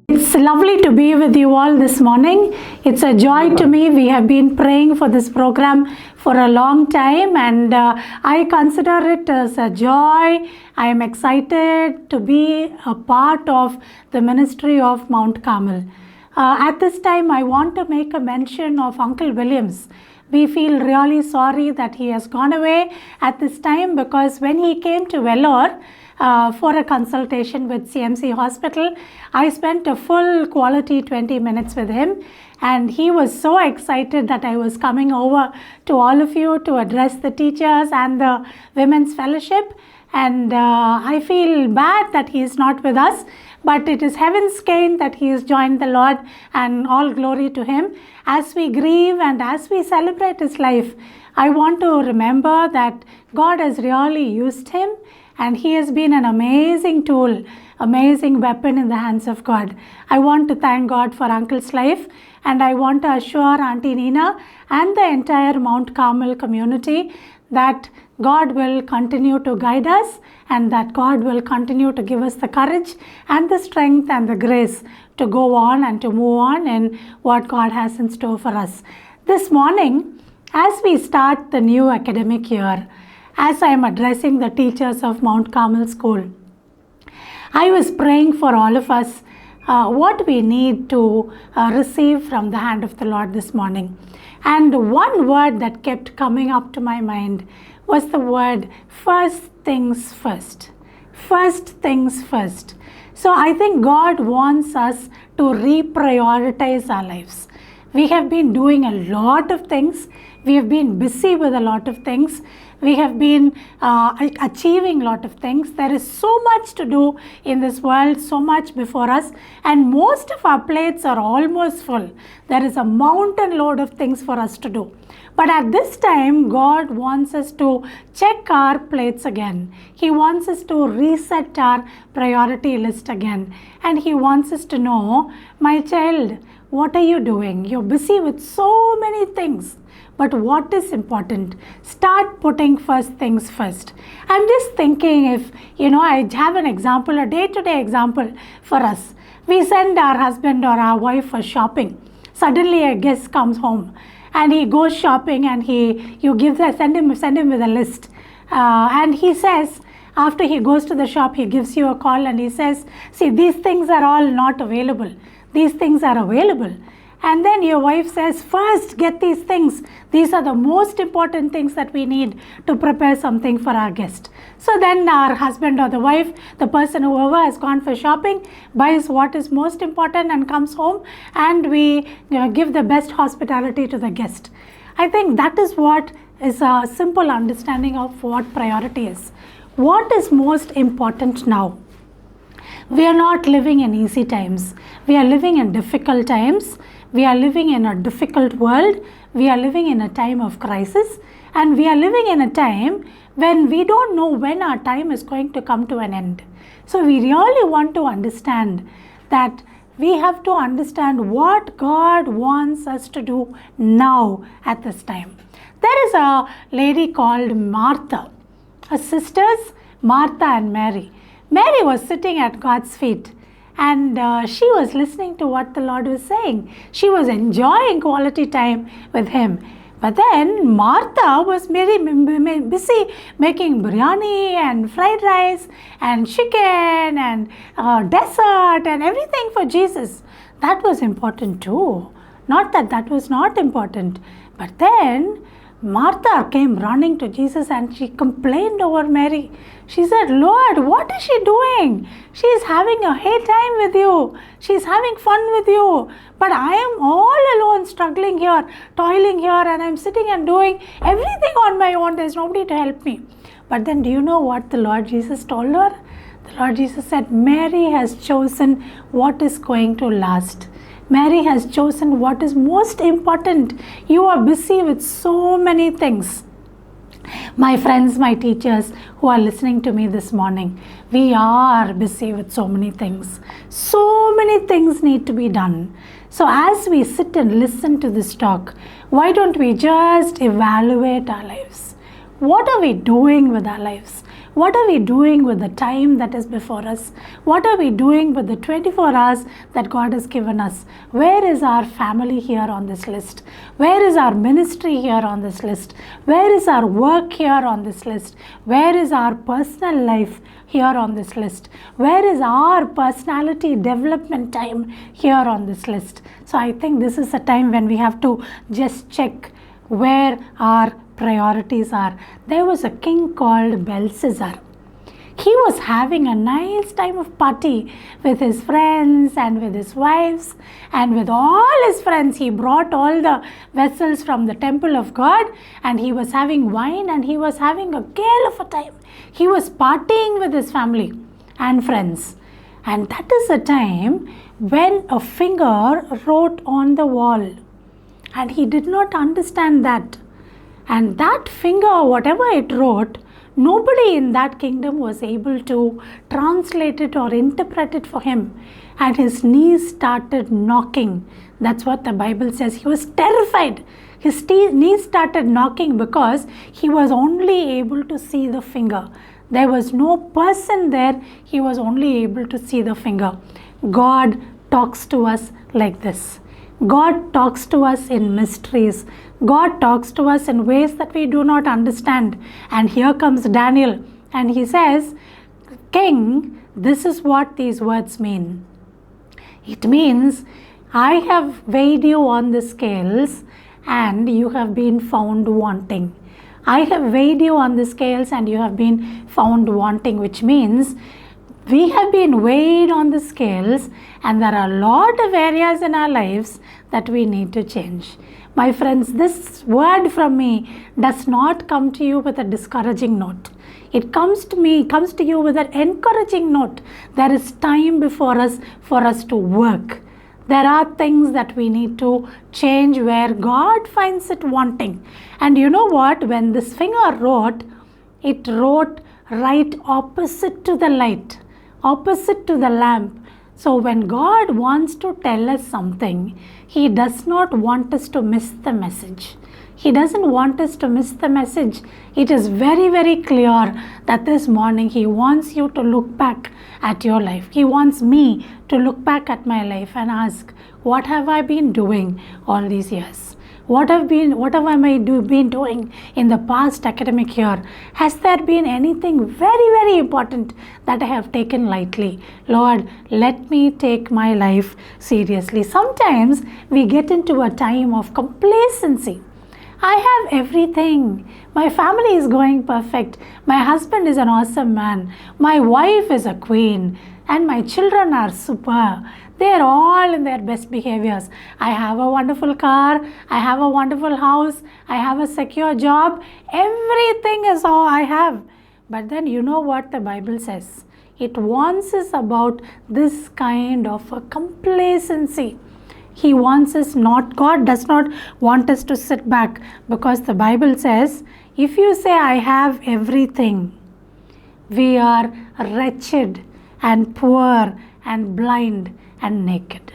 It's lovely to be with you all this morning. It's a joy to me. We have been praying for this program for a long time, and I consider it as a joy. I am excited to be a part of the ministry of Mount Carmel. At this time, I want to make a mention of Uncle Williams. We feel really sorry that he has gone away at this time, because when he came to Vellore for a consultation with CMC Hospital, I spent a full quality 20 minutes with him, and he was so excited that I was coming over to all of you to address the teachers and the Women's Fellowship. And I feel bad that he is not with us, but it is heaven's gain that he has joined the Lord, and all glory to him. As we grieve and as we celebrate his life, I want to remember that God has really used him, and he has been an amazing tool, amazing weapon in the hands of God. I want to thank God for Uncle's life, and I want to assure Auntie Nina and the entire Mount Carmel community that God will continue to guide us, and that God will continue to give us the courage and the strength and the grace to go on and to move on in what God has in store for us. This morning, as we start the new academic year, as I am addressing the teachers of Mount Carmel School, I was praying for all of us what we need to receive from the hand of the Lord this morning. And one word that kept coming up to my mind was the word first things first. First things first. So I think God wants us to reprioritize our lives. We have been doing a lot of things. We have been busy with a lot of things. We have been achieving a lot of things. There is so much to do in this world, so much before us, and most of our plates are almost full. There is a mountain load of things for us to do. But at this time, God wants us to check our plates again. He wants us to reset our priority list again. And He wants us to know, my child, what are you doing? You're busy with so many things. But what is important? Start putting first things first. I'm just thinking, if, I have an example, a day-to-day example for us. We send our husband or our wife for shopping. Suddenly a guest comes home and he goes shopping, and send him with a list. And he says, after he goes to the shop, he gives you a call and he says, see, these things are all not available. These things are available. And then your wife says, first get these things. These are the most important things that we need to prepare something for our guest. So then our husband or the wife, the person, whoever has gone for shopping, buys what is most important and comes home, and we give the best hospitality to the guest. I think that is what is a simple understanding of what priority is. What is most important now? We are not living in easy times. We are living in difficult times. We are living in a difficult world. We are living in a time of crisis, and we are living in a time when we don't know when our time is going to come to an end. So we really want to understand that we have to understand what God wants us to do now at this time. There is a lady called Martha, her sisters Martha and Mary. Mary was sitting at God's feet, and she was listening to what the Lord was saying. She was enjoying quality time with Him. But then Martha was very busy making biryani and fried rice and chicken and dessert and everything for Jesus. That was important too. Not that that was not important. But then Martha came running to Jesus and she complained over Mary. She said, Lord, what is she doing? She is having a hey time with you. She is having fun with you. But I am all alone, struggling here, toiling here, and I am sitting and doing everything on my own. There is nobody to help me. But then do you know what the Lord Jesus told her? The Lord Jesus said, Mary has chosen what is going to last. Mary has chosen what is most important. You are busy with so many things. My friends, my teachers who are listening to me this morning, We are busy with so many things. So many things need to be done. So as we sit and listen to this talk, why don't we just evaluate our lives? What are we doing with our lives? What are we doing with the time that is before us? What are we doing with the 24 hours that God has given us? Where is our family here on this list? Where is our ministry here on this list? Where is our work here on this list? Where is our personal life here on this list? Where is our personality development time here on this list? So I think this is a time when we have to just check where our priorities are. There was a king called Belshazzar. He was having a nice time of party with his friends and with his wives and with all his friends. He brought all the vessels from the temple of God and he was having wine and he was having a gale of a time. He was partying with his family and friends. And that is the time when a finger wrote on the wall. And he did not understand that. And that finger, whatever it wrote, nobody in that kingdom was able to translate it or interpret it for him. And his knees started knocking. That's what the Bible says. He was terrified. His knees started knocking because he was only able to see the finger. There was no person there. He was only able to see the finger. God talks to us like this. God talks to us in mysteries. God talks to us in ways that we do not understand. And here comes Daniel and he says, King, this is what these words mean. It means, I have weighed you on the scales and you have been found wanting. I have weighed you on the scales and you have been found wanting, which means we have been weighed on the scales and there are a lot of areas in our lives that we need to change. My friends, this word from me does not come to you with a discouraging note. It comes to you with an encouraging note. There is time before us for us to work. There are things that we need to change where God finds it wanting. And you know what? When this finger wrote, it wrote right opposite to the light, opposite to the lamp. So when God wants to tell us something, He does not want us to miss the message. He doesn't want us to miss the message. It is very, very clear that this morning He wants you to look back at your life. He wants me to look back at my life and ask, what have I been doing all these years? What have I been doing in the past academic year? Has there been anything very, very important that I have taken lightly? Lord, let me take my life seriously. Sometimes we get into a time of complacency. I have everything. My family is going perfect. My husband is an awesome man. My wife is a queen. And my children are super. They are all in their best behaviors. I have a wonderful car. I have a wonderful house. I have a secure job. Everything is all I have. But then you know what the Bible says? It warns us about this kind of a complacency. He wants us not, God does not want us to sit back, because the Bible says, if you say I have everything, we are wretched and poor and blind and naked.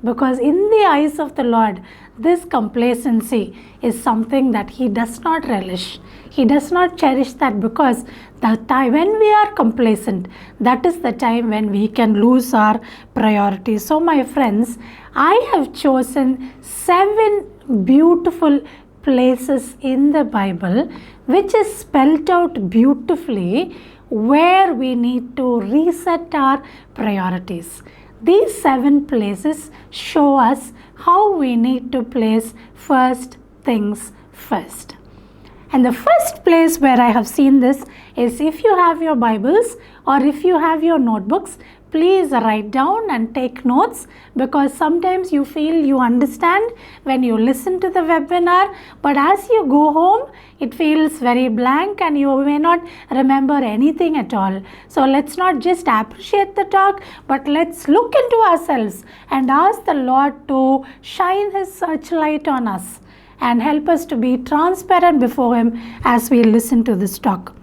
Because in the eyes of the Lord, this complacency is something that He does not relish. He does not cherish that, because the time when we are complacent, that is the time when we can lose our priorities. So my friends, I have chosen 7 beautiful places in the Bible which is spelled out beautifully where we need to reset our priorities. These 7 places show us how we need to place first things first. And the first place where I have seen this is, if you have your Bibles or if you have your notebooks, please write down and take notes, because sometimes you feel you understand when you listen to the webinar, but as you go home, it feels very blank and you may not remember anything at all. So let's not just appreciate the talk, but let's look into ourselves and ask the Lord to shine His searchlight on us and help us to be transparent before Him as we listen to this talk.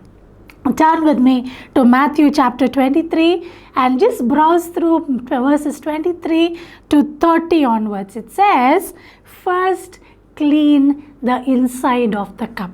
Turn with me to Matthew chapter 23 and just browse through verses 23 to 30 onwards. It says, first clean the inside of the cup.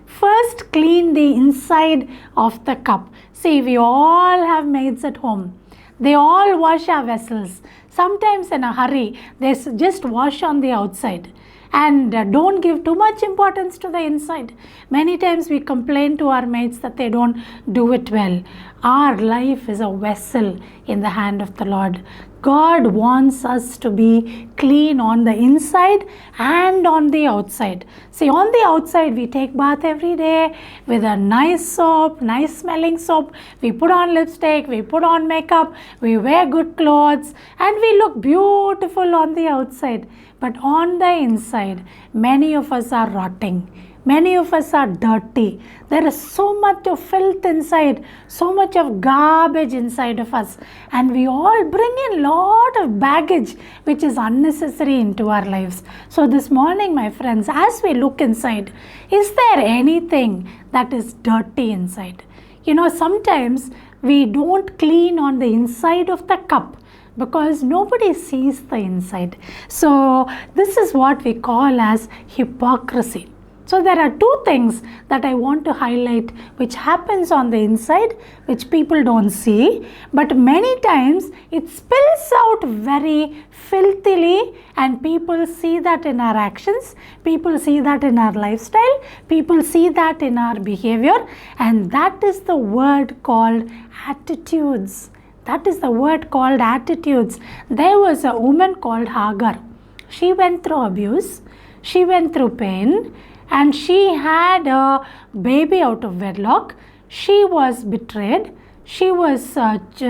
First clean the inside of the cup. See, we all have maids at home. They all wash our vessels. Sometimes in a hurry, they just wash on the outside and don't give too much importance to the inside. Many times we complain to our mates that they don't do it well. Our life is a vessel in the hand of the Lord. God wants us to be clean on the inside and on the outside. See, on the outside, we take bath every day with a nice soap, nice smelling soap. We put on lipstick, we put on makeup, we wear good clothes, and we look beautiful on the outside. But on the inside, many of us are rotting. Many of us are dirty. There is so much of filth inside, so much of garbage inside of us. And we all bring in a lot of baggage which is unnecessary into our lives. So this morning, my friends, as we look inside, is there anything that is dirty inside? You know, sometimes we don't clean on the inside of the cup because nobody sees the inside. So this is what we call as hypocrisy. So there are two things that I want to highlight which happens on the inside which people don't see, but many times it spills out very filthily and people see that in our actions, people see that in our lifestyle, people see that in our behavior, and that is the word called attitudes. That is the word called attitudes. There was a woman called Hagar. She went through abuse, she went through pain, and she had a baby out of wedlock. She was betrayed. She was sent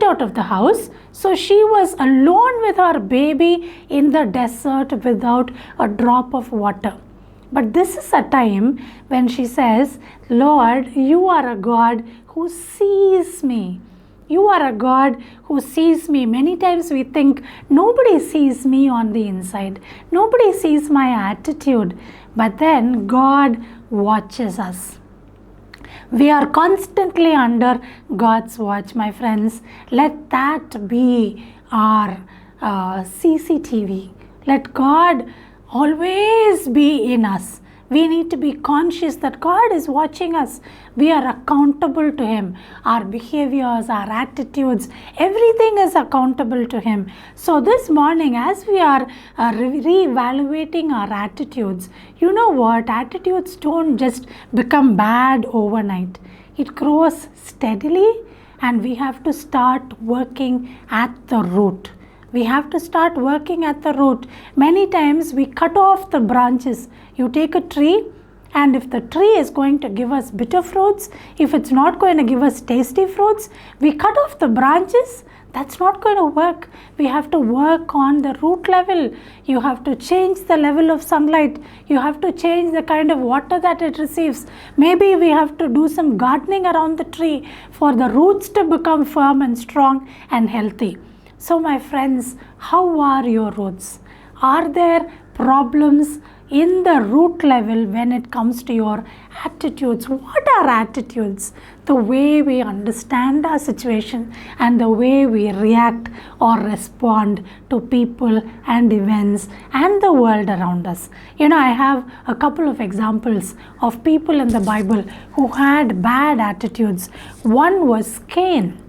out of the house. So she was alone with her baby in the desert without a drop of water. But this is a time when she says, Lord, you are a God who sees me. You are a God who sees me. Many times we think nobody sees me on the inside. Nobody sees my attitude. But then God watches us. We are constantly under God's watch, my friends. Let that be our CCTV. Let God always be in us. We need to be conscious that God is watching us. We are accountable to Him. Our behaviors, our attitudes, everything is accountable to Him. So this morning, as we are re-evaluating our attitudes, you know what? Attitudes don't just become bad overnight. It grows steadily, and we have to start working at the root. We have to start working at the root. Many times we cut off the branches. You take a tree, and if the tree is going to give us bitter fruits, if it's not going to give us tasty fruits, we cut off the branches. That's not going to work. We have to work on the root level. You have to change the level of sunlight. You have to change the kind of water that it receives. Maybe we have to do some gardening around the tree for the roots to become firm and strong and healthy. So my friends, how are your roots? Are there problems in the root level when it comes to your attitudes? What are attitudes? The way we understand our situation and the way we react or respond to people and events and the world around us. You know, I have a couple of examples of people in the Bible who had bad attitudes. One was Cain.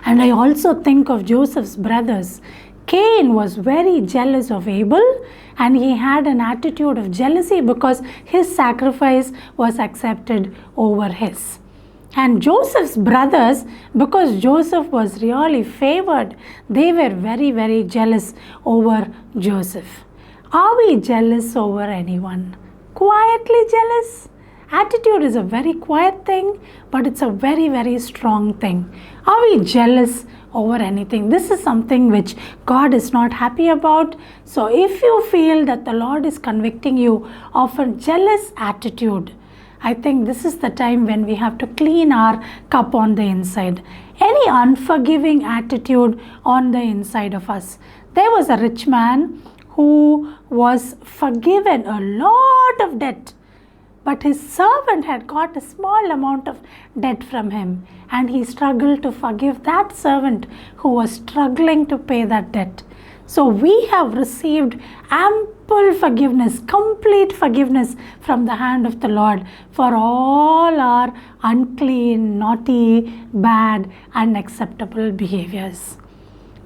And I also think of Joseph's brothers. Cain was very jealous of Abel, and he had an attitude of jealousy because his sacrifice was accepted over his. And Joseph's brothers, because Joseph was really favored, they were very, very jealous over Joseph. Are we jealous over anyone? Quietly jealous? Attitude is a very quiet thing, but it's a very, very strong thing. Are we jealous over anything? This is something which God is not happy about. So if you feel that the Lord is convicting you of a jealous attitude, I think this is the time when we have to clean our cup on the inside. Any unforgiving attitude on the inside of us. There was a rich man who was forgiven a lot of debt. but his servant had got a small amount of debt from him, and he struggled to forgive that servant who was struggling to pay that debt. So we have received ample forgiveness, complete forgiveness from the hand of the Lord for all our unclean, naughty, bad, unacceptable behaviors.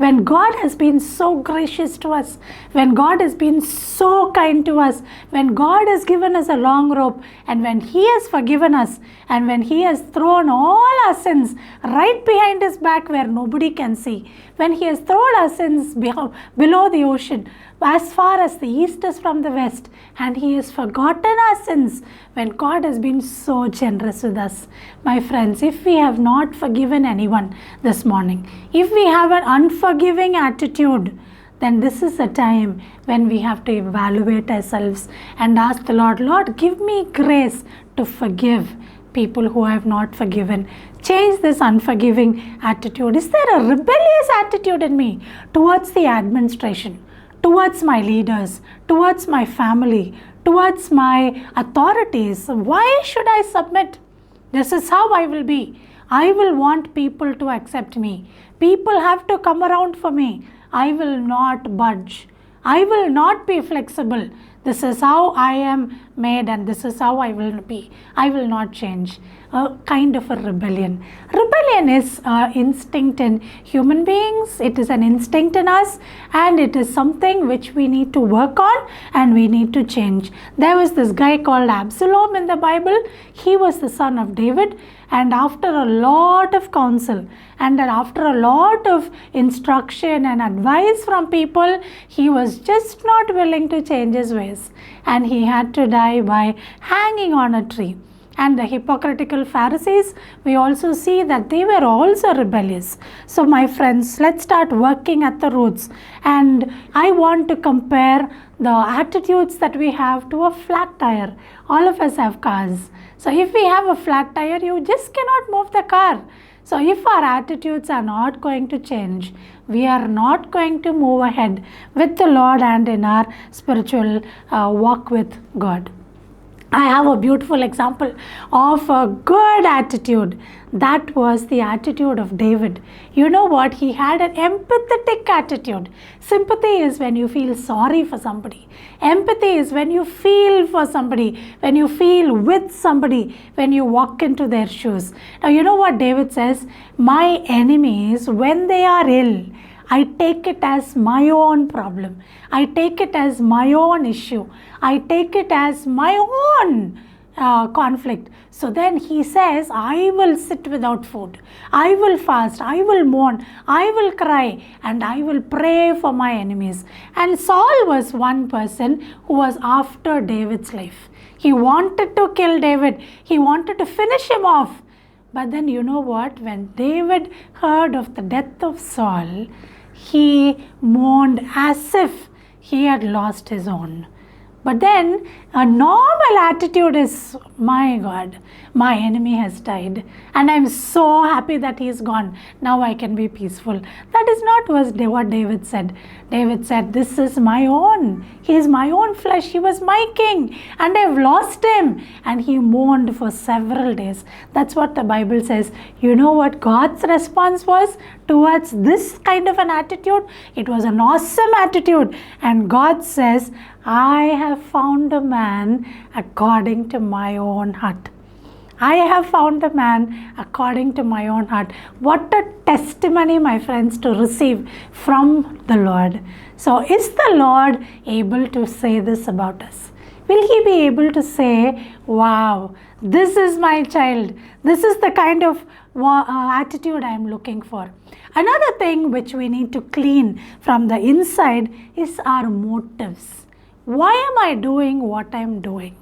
When God has been so gracious to us, when God has been so kind to us, when God has given us a long rope, and when He has forgiven us, and when He has thrown all our sins right behind His back where nobody can see, when He has thrown our sins below the ocean, as far as the east is from the west, and He has forgotten our sins, when God has been so generous with us. My friends, if we have not forgiven anyone this morning, if we have an unforgiving attitude, then this is a time when we have to evaluate ourselves and ask the Lord, Lord, give me grace to forgive people who I have not forgiven. Change this unforgiving attitude. Is there a rebellious attitude in me towards the administration, towards my leaders, towards my family, towards my authorities? Why should I submit? This is how I will be. I will want people to accept me. People have to come around for me. I will not budge. I will not be flexible. This is how I am made, and this is how I will be. I will not change. A kind of a rebellion. Rebellion is an instinct in human beings. It is an instinct in us, and it is something which we need to work on and we need to change. There was this guy called Absalom in the Bible. He was the son of David, and after a lot of counsel and after a lot of instruction and advice from people, he was just not willing to change his ways, and he had to die by hanging on a tree. And the hypocritical Pharisees, we also see that they were also rebellious. So my friends, let's start working at the roots. And I want to compare the attitudes that we have to a flat tire. All of us have cars. So if we have a flat tire, you just cannot move the car. So if our attitudes are not going to change, we are not going to move ahead with the Lord and in our spiritual walk with God. I have a beautiful example of a good attitude. That was the attitude of David. You know what? He had an empathetic attitude. Sympathy is when you feel sorry for somebody. Empathy is when you feel for somebody, when you feel with somebody, when you walk into their shoes. Now, you know what David says? My enemies, when they are ill, I take it as my own problem. I take it as my own issue. I take it as my own conflict. So then he says, I will sit without food. I will fast. I will mourn. I will cry. And I will pray for my enemies. And Saul was one person who was after David's life. He wanted to kill David. He wanted to finish him off. But then you know what? When David heard of the death of Saul, he mourned as if he had lost his own. But then a normal attitude is, my God, my enemy has died and I'm so happy that he is gone. Now I can be peaceful. That is not what David said. David said, this is my own. He is my own flesh. He was my king and I've lost him. And he mourned for several days. That's what the Bible says. You know what God's response was towards this kind of an attitude? It was an awesome attitude. And God says, I have found a man according to my own heart. I have found a man according to my own heart. What a testimony, my friends, to receive from the Lord. So is the Lord able to say this about us? Will He be able to say, wow, this is my child. This is the kind of attitude I am looking for. Another thing which we need to clean from the inside is our motives. Why am I doing what I am doing?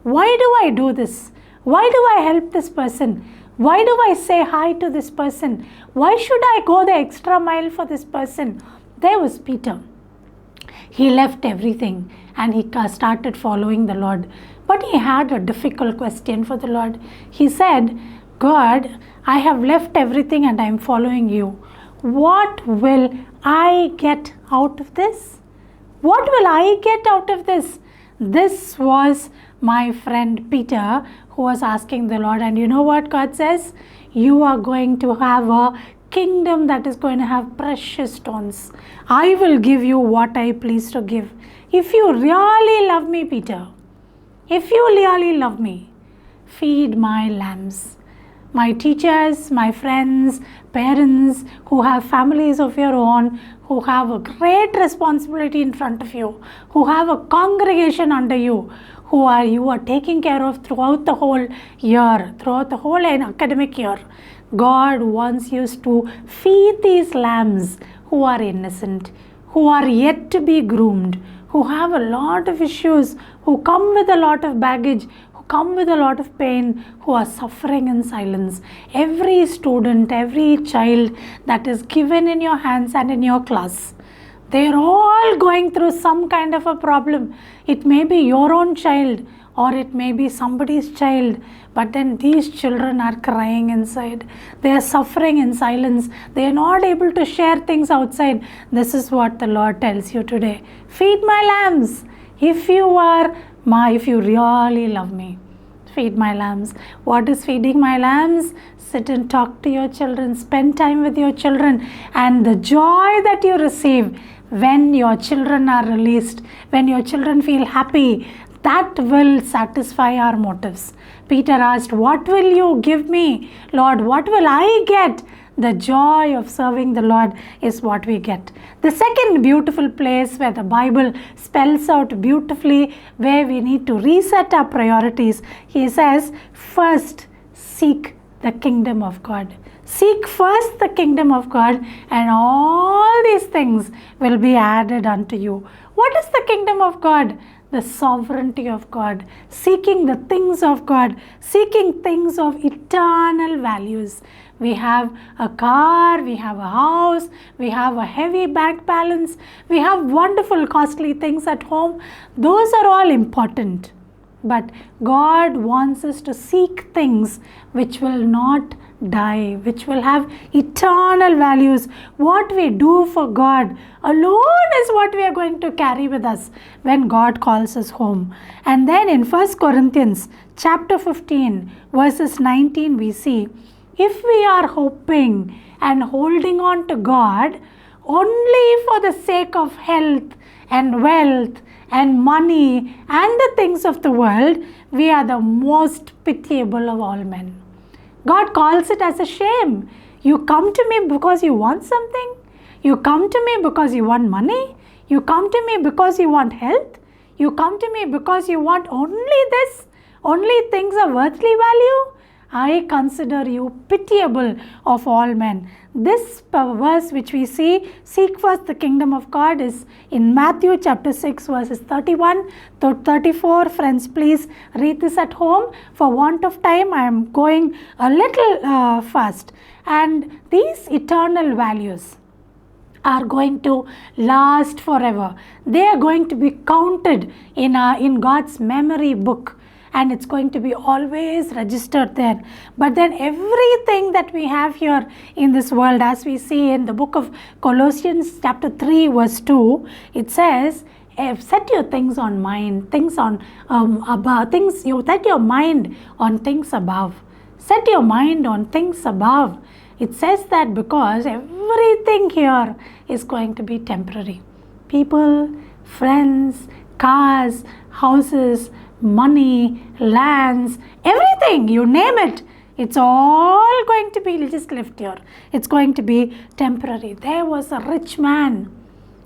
Why do I do this? Why do I help this person? Why do I say hi to this person? Why should I go the extra mile for this person? There was Peter. He left everything and he started following the Lord. But he had a difficult question for the Lord. He said, God, I have left everything and I am following you. What will I get out of this? What will I get out of this? This was my friend Peter, who was asking the Lord, and you know what God says? You are going to have a kingdom that is going to have precious stones. I will give you what I please to give. If you really love me, Peter, if you really love me, feed my lambs. My teachers, my friends, parents who have families of your own, who have a great responsibility in front of you, who have a congregation under you, you are taking care of throughout the whole year, throughout the whole academic year. God wants you to feed these lambs who are innocent, who are yet to be groomed, who have a lot of issues, who come with a lot of baggage, who come with a lot of pain, who are suffering in silence. Every student, every child that is given in your hands and in your class, they are all going through some kind of a problem. It may be your own child or it may be somebody's child, but then these children are crying inside. They are suffering in silence. They are not able to share things outside. This is what the Lord tells you today. Feed my lambs. If you really love me, feed my lambs. What is feeding my lambs? Sit and talk to your children. Spend time with your children. And the joy that you receive when your children are released, when your children feel happy, that will satisfy our motives. Peter asked, what will you give me, Lord? What will I get? The joy of serving the Lord is what we get. The second beautiful place where the Bible spells out beautifully where we need to reset our priorities, he says, first seek the kingdom of God. Seek first the kingdom of God, and all these things will be added unto you. What is the kingdom of God? The sovereignty of God, seeking the things of God, seeking things of eternal values. We have a car, we have a house, we have a heavy bank balance, we have wonderful costly things at home. Those are all important. But God wants us to seek things which will not die, which will have eternal values. What we do for God alone is what we are going to carry with us when God calls us home. And then in 1 Corinthians chapter 15 verses 19 we see, if we are hoping and holding on to God only for the sake of health and wealth and money and the things of the world, we are the most pitiable of all men. God calls it as a shame. You come to me because you want something. You come to me because you want money. You come to me because you want health. You come to me because you want only this. Only things of earthly value. I consider you pitiable of all men. This verse which we see, seek first the kingdom of God, is in Matthew chapter 6 verses 31 to 34. Friends, please read this at home. For want of time, I am going a little fast. And these eternal values are going to last forever. They are going to be counted in God's memory book. And it's going to be always registered there. But then everything that we have here in this world, as we see in the book of Colossians chapter 3 verse 2, it says, set your things on mind, things on above, things, you set your mind on things above. Set your mind on things above. It says that because everything here is going to be temporary. People, friends, cars, houses, money, lands, everything, you name it, it's all going to be just left here. It's going to be temporary. There was a rich man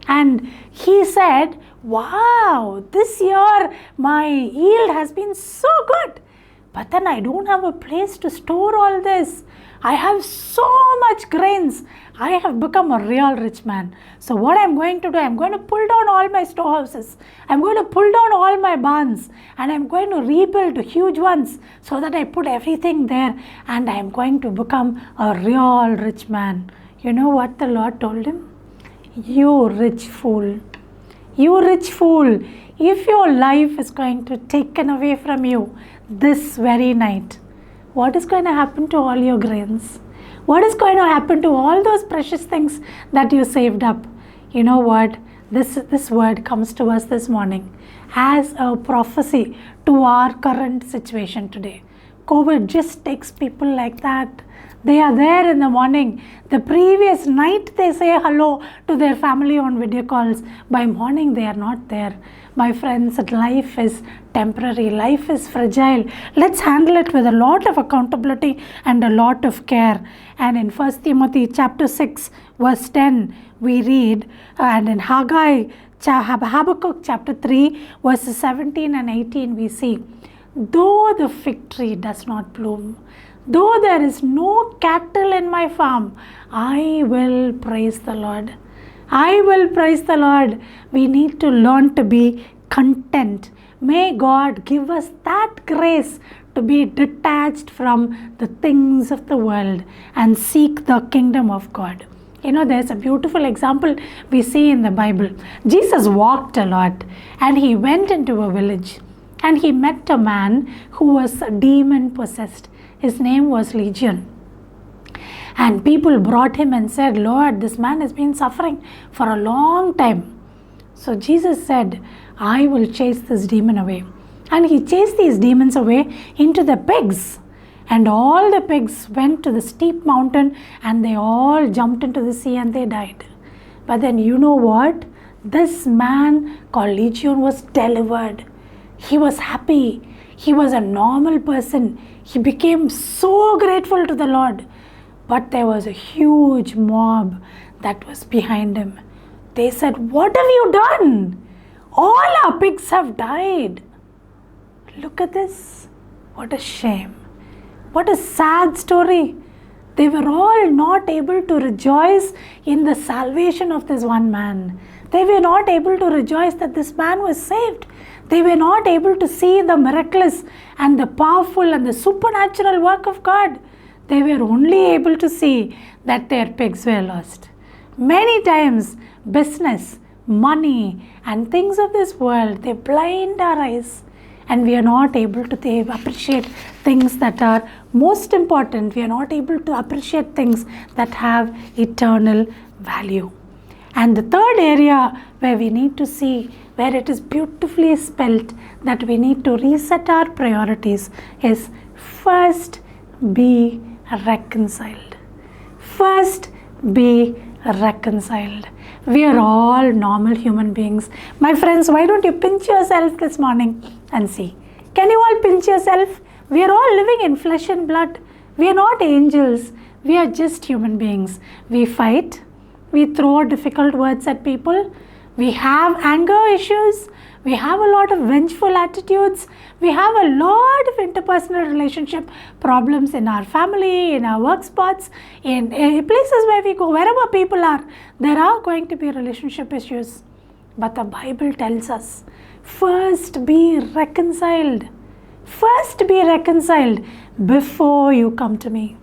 and he said, wow, this year my yield has been so good, but then I don't have a place to store all this. I have so much grains. I have become a real rich man. So what I'm going to do, I'm going to pull down all my storehouses. I'm going to pull down all my barns and I'm going to rebuild huge ones so that I put everything there and I'm going to become a real rich man. You know what the Lord told him? You rich fool. You rich fool. If your life is going to be taken away from you this very night, what is going to happen to all your grains? What is going to happen to all those precious things that you saved up? You know what? this word comes to us this morning as a prophecy to our current situation today. COVID just takes people like that. They are there in the morning. The previous night they say hello to their family on video calls. By morning they are not there. My friends, life is temporary. Life is fragile. Let's handle it with a lot of accountability and a lot of care. And in 1 Timothy chapter 6 verse 10 we read, and in Habakkuk chapter 3 verses 17 and 18 we see, though the fig tree does not bloom, though there is no cattle in my farm, I will praise the Lord. I will praise the Lord. We need to learn to be content. May God give us that grace to be detached from the things of the world and seek the kingdom of God. You know, there's a beautiful example we see in the Bible. Jesus walked a lot and he went into a village and he met a man who was demon possessed. His name was Legion. And people brought him and said, Lord, this man has been suffering for a long time. So Jesus said, I will chase this demon away. And he chased these demons away into the pigs. And all the pigs went to the steep mountain and they all jumped into the sea and they died. But then you know what? This man called Legion was delivered. He was happy. He was a normal person. He became so grateful to the Lord. But there was a huge mob that was behind him. They said, what have you done? All our pigs have died. Look at this. What a shame. What a sad story. They were all not able to rejoice in the salvation of this one man. They were not able to rejoice that this man was saved. They were not able to see the miraculous and the powerful and the supernatural work of God. They were only able to see that their pigs were lost. Many times, business, money, and things of this world, they blind our eyes. And we are not able to appreciate things that are most important. We are not able to appreciate things that have eternal value. And the third area where we need to see, where it is beautifully spelt that we need to reset our priorities is first be reconciled. First be reconciled. We are all normal human beings. My friends, why don't you pinch yourself this morning and see? Can you all pinch yourself? We are all living in flesh and blood. We are not angels. We are just human beings. We fight. We throw difficult words at people. We have anger issues. We have a lot of vengeful attitudes. We have a lot of interpersonal relationship problems in our family, in our work spots, in places where we go, wherever people are, there are going to be relationship issues. But the Bible tells us, first be reconciled. First be reconciled before you come to me.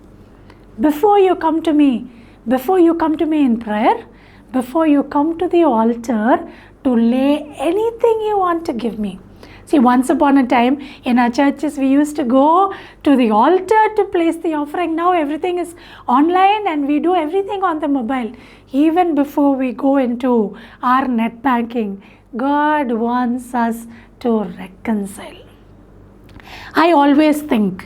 Before you come to me. Before you come to me in prayer. Before you come to the altar to lay anything you want to give me. See, once upon a time in our churches, we used to go to the altar to place the offering. Now everything is online and we do everything on the mobile. Even before we go into our net banking, God wants us to reconcile. I always think,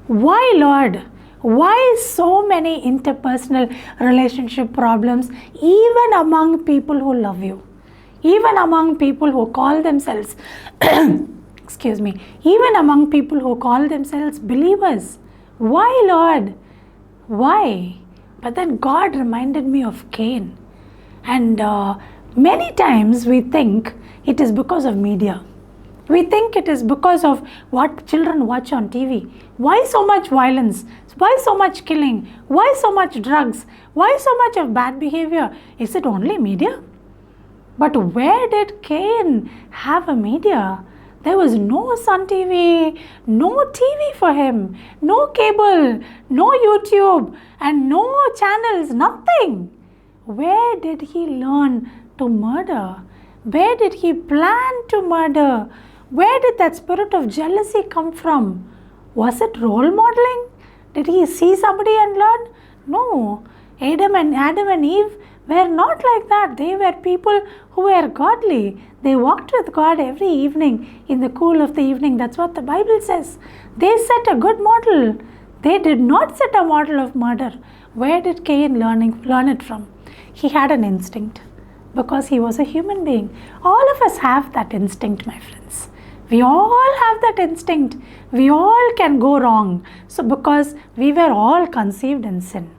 why, Lord? Why so many interpersonal relationship problems even among people who love you? Even among people who call themselves, even among people who call themselves believers. Why, Lord? Why? But then God reminded me of Cain. And many times we think it is because of media. We think it is because of what children watch on TV. Why so much violence? Why so much killing? Why so much drugs? Why so much of bad behavior? Is it only media? But where did Cain have a media? There was no Sun TV, no TV for him, no cable, no YouTube, and no channels, nothing. Where did he learn to murder? Where did he plan to murder? Where did that spirit of jealousy come from? Was it role modeling? Did he see somebody and learn? No. Adam and Eve were not like that. They were people who were godly. They walked with God every evening in the cool of the evening. That's what the Bible says. They set a good model. They did not set a model of murder. Where did Cain learn it from? He had an instinct because he was a human being. All of us have that instinct, my friends. We all have that instinct. We all can go wrong. So because we were all conceived in sin.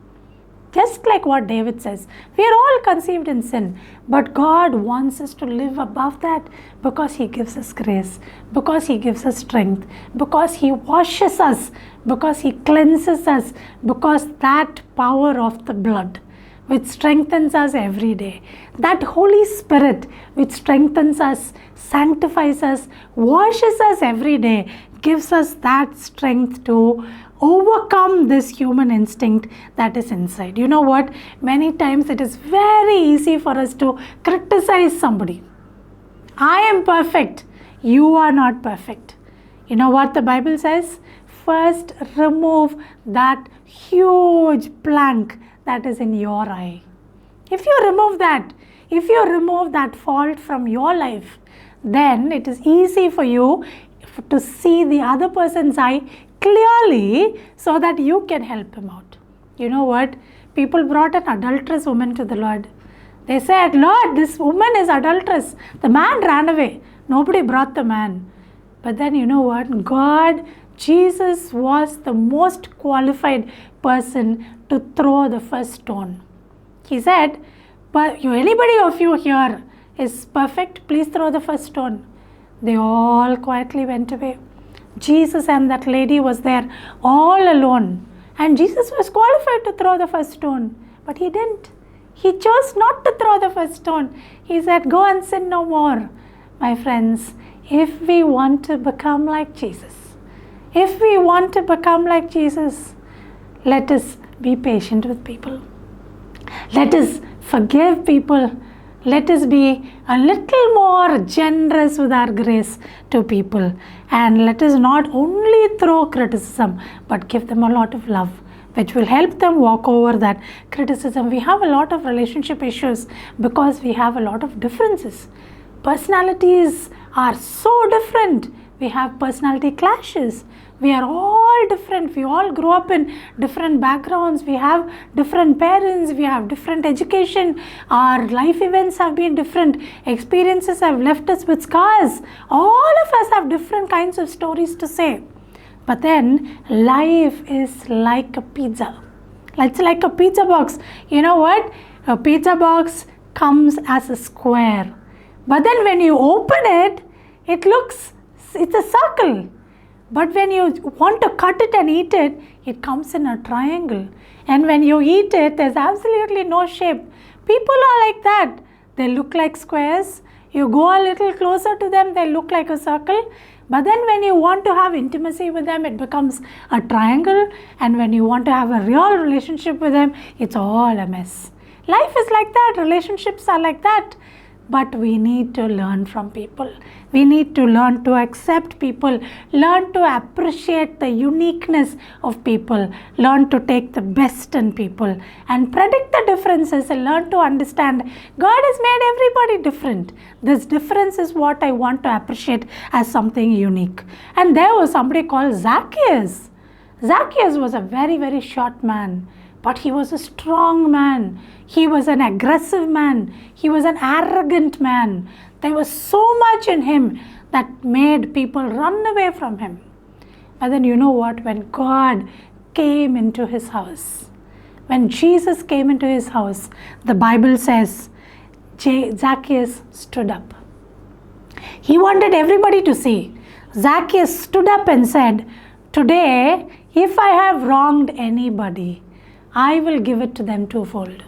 Just like what David says, we are all conceived in sin. But God wants us to live above that because He gives us grace, because He gives us strength, because He washes us, because He cleanses us, because that power of the blood which strengthens us every day, that Holy Spirit which strengthens us, sanctifies us, washes us every day, gives us that strength to overcome this human instinct that is inside. You know what? Many times it is very easy for us to criticize somebody. I am perfect. You are not perfect. You know what the Bible says? First, remove that huge plank that is in your eye. If you remove that fault from your life, then it is easy for you to see the other person's eye clearly so that you can help him out. You know what? People brought an adulterous woman to the Lord. They said, Lord, this woman is adulterous. The man ran away. Nobody brought the man. But then you know what? God, Jesus was the most qualified person to throw the first stone. He said, but anybody of you here is perfect, please throw the first stone. They all quietly went away. Jesus and that lady was there all alone. And Jesus was qualified to throw the first stone. But he didn't. He chose not to throw the first stone. He said, go and sin no more. My friends, if we want to become like Jesus, let us be patient with people. Let us forgive people. Let us be a little more generous with our grace to people. And let us not only throw criticism, but give them a lot of love, which will help them walk over that criticism. We have a lot of relationship issues because we have a lot of differences. Personalities are so different. We have personality clashes. We are all different. We all grow up in different backgrounds. We have different parents. We have different education. Our life events have been different. Experiences have left us with scars. All of us have different kinds of stories to say. But then life is like a pizza. It's like a pizza box. You know what? A pizza box comes as a square. But then when you open it, it's a circle. But when you want to cut it and eat it, it comes in a triangle. And when you eat it, there's absolutely no shape. People are like that. They look like squares. You go a little closer to them, they look like a circle. But then when you want to have intimacy with them, it becomes a triangle. And when you want to have a real relationship with them, it's all a mess. Life is like that. Relationships are like that. But we need to learn from people. We need to learn to accept people, learn to appreciate the uniqueness of people, learn to take the best in people and predict the differences and learn to understand God has made everybody different. This difference is what I want to appreciate as something unique. And there was somebody called Zacchaeus. Zacchaeus was a very, very short man. But he was a strong man. He was an aggressive man. He was an arrogant man. There was so much in him that made people run away from him. But then you know what? When God came into his house, when Jesus came into his house, the Bible says Zacchaeus stood up. He wanted everybody to see. Zacchaeus stood up and said, today, if I have wronged anybody, I will give it to them twofold.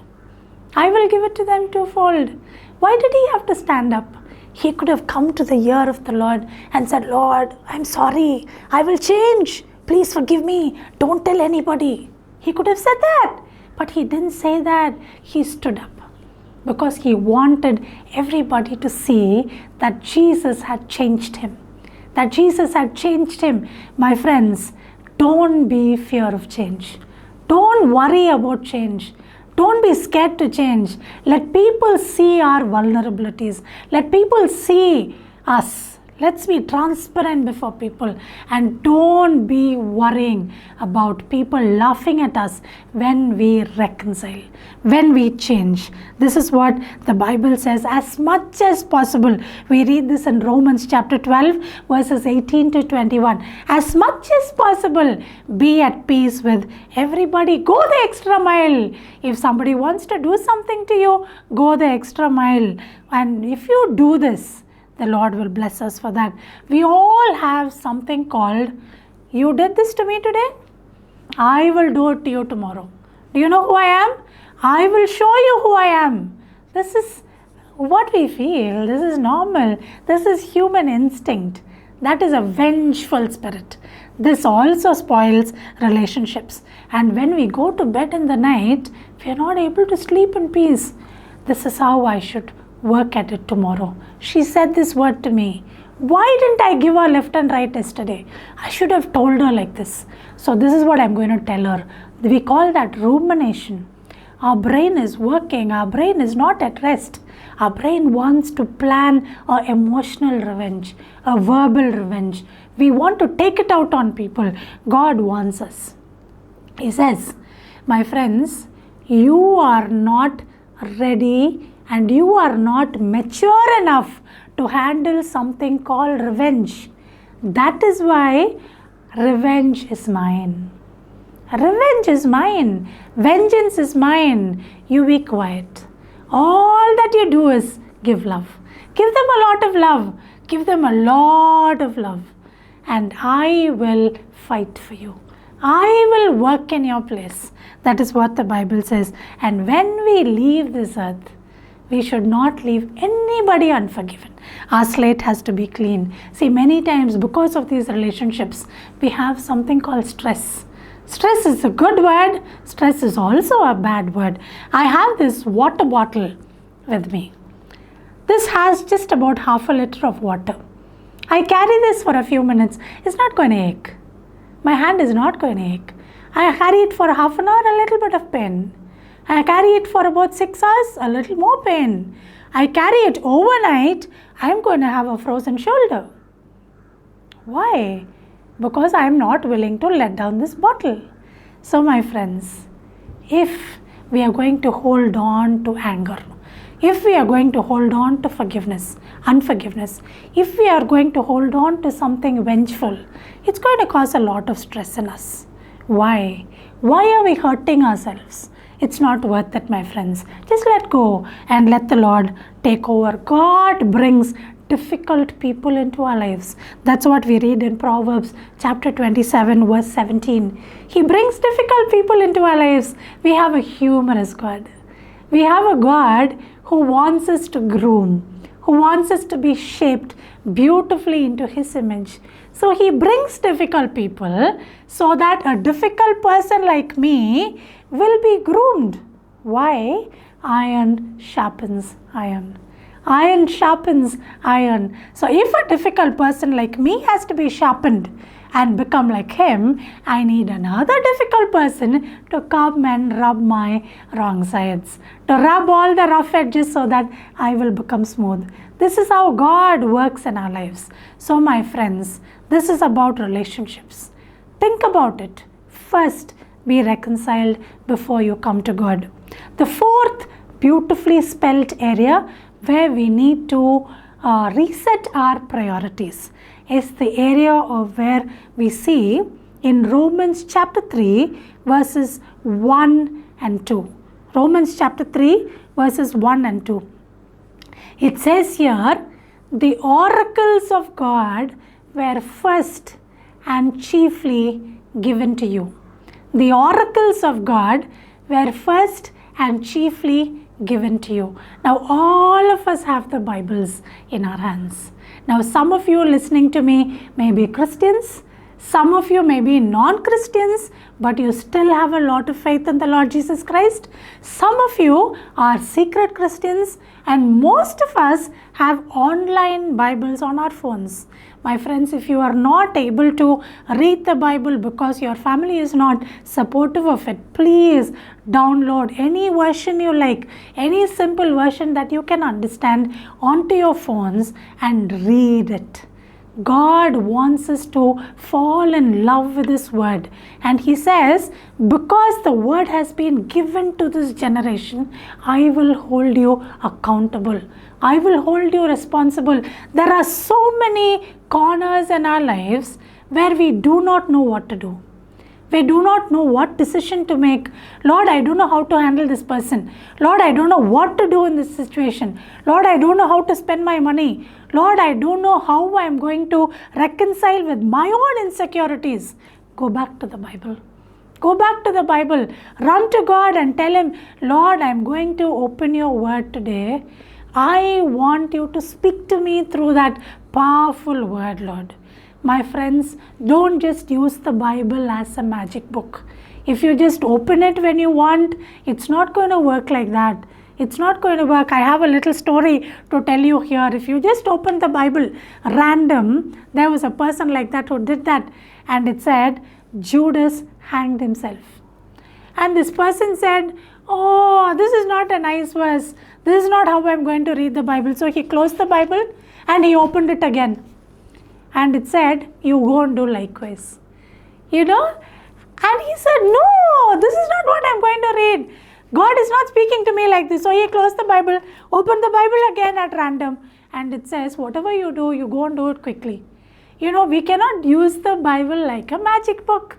I will give it to them twofold. Why did he have to stand up? He could have come to the ear of the Lord and said, Lord, I'm sorry. I will change. Please forgive me. Don't tell anybody. He could have said that. But he didn't say that. He stood up because he wanted everybody to see that Jesus had changed him. That Jesus had changed him. My friends, don't be fear of change. Don't worry about change. Don't be scared to change. Let people see our vulnerabilities. Let people see us. Let's be transparent before people, and don't be worrying about people laughing at us when we reconcile, when we change. This is what the Bible says as much as possible. We read this in Romans chapter 12 verses 18 to 21. As much as possible, be at peace with everybody. Go the extra mile. If somebody wants to do something to you, go the extra mile. And if you do this, the Lord will bless us for that. We all have something called, you did this to me today, I will do it to you tomorrow. Do you know who I am? I will show you who I am. This is what we feel. This is normal. This is human instinct. That is a vengeful spirit. This also spoils relationships. And when we go to bed in the night, we are not able to sleep in peace. This is how I should work at it tomorrow. She said this word to me. Why didn't I give her left and right yesterday? I should have told her like this. So this is what I'm going to tell her. We call that rumination. Our brain is working. Our brain is not at rest. Our brain wants to plan an emotional revenge, a verbal revenge. We want to take it out on people. God wants us. He says, my friends, you are not ready and you are not mature enough to handle something called revenge. That is why revenge is mine. Revenge is mine. Vengeance is mine. You be quiet. All that you do is give love. Give them a lot of love. Give them a lot of love. And I will fight for you. I will work in your place. That is what the Bible says. And when we leave this earth, we should not leave anybody unforgiven. Our slate has to be clean. See, many times because of these relationships, we have something called stress. Stress is a good word. Stress is also a bad word. I have this water bottle with me. This has just about half a liter of water. I carry this for a few minutes. It's not going to ache. My hand is not going to ache. I carry it for half an hour, a little bit of pain. I carry it for about 6 hours, a little more pain. I carry it overnight, I'm going to have a frozen shoulder. Why? Because I'm not willing to let down this bottle. So my friends, if we are going to hold on to anger, if we are going to hold on to unforgiveness, if we are going to hold on to something vengeful, it's going to cause a lot of stress in us. Why? Why are we hurting ourselves? It's not worth it, my friends. Just let go and let the Lord take over. God brings difficult people into our lives. That's what we read in Proverbs chapter 27 verse 17. He brings difficult people into our lives. We have a humorous God. We have a God who wants us to groom, who wants us to be shaped beautifully into His image. So He brings difficult people so that a difficult person like me will be groomed. Why? Iron sharpens iron. Iron sharpens iron. So if a difficult person like me has to be sharpened and become like him, I need another difficult person to come and rub my wrong sides, to rub all the rough edges so that I will become smooth. This is how God works in our lives. So my friends, this is about relationships. Think about it. First, be reconciled before you come to God. The fourth beautifully spelled area where we need to reset our priorities is the area of where we see in Romans chapter 3 verses 1 and 2. Romans chapter 3 verses 1 and 2. It says here, the oracles of God were first and chiefly given to you. The oracles of God were first and chiefly given to you. Now all of us have the Bibles in our hands. Now some of you listening to me may be Christians, some of you may be non-Christians, but you still have a lot of faith in the Lord Jesus Christ. Some of you are secret Christians, and most of us have online Bibles on our phones. My friends, if you are not able to read the Bible because your family is not supportive of it, please download any version you like, any simple version that you can understand onto your phones and read it. God wants us to fall in love with His word. And He says, because the word has been given to this generation, I will hold you accountable. I will hold you responsible. There are so many corners in our lives where we do not know what to do. We do not know what decision to make. Lord, I don't know how to handle this person. Lord, I don't know what to do in this situation. Lord, I don't know how to spend my money. Lord, I don't know how I'm going to reconcile with my own insecurities. Go back to the Bible. Go back to the Bible. Run to God and tell Him, Lord, I'm going to open your word today. I want you to speak to me through that powerful word, Lord. My friends, don't just use the Bible as a magic book. If you just open it when you want, it's not going to work like that. It's not going to work. I have a little story to tell you here. If you just open the Bible random, there was a person like that who did that. And it said, Judas hanged himself. And this person said, oh, this is not a nice verse. This is not how I'm going to read the Bible. So he closed the Bible and he opened it again. And it said, you go and do likewise. You know? And he said, no, this is not what I'm going to read. God is not speaking to me like this. So he closed the Bible, opened the Bible again at random. And it says, whatever you do, you go and do it quickly. You know, we cannot use the Bible like a magic book.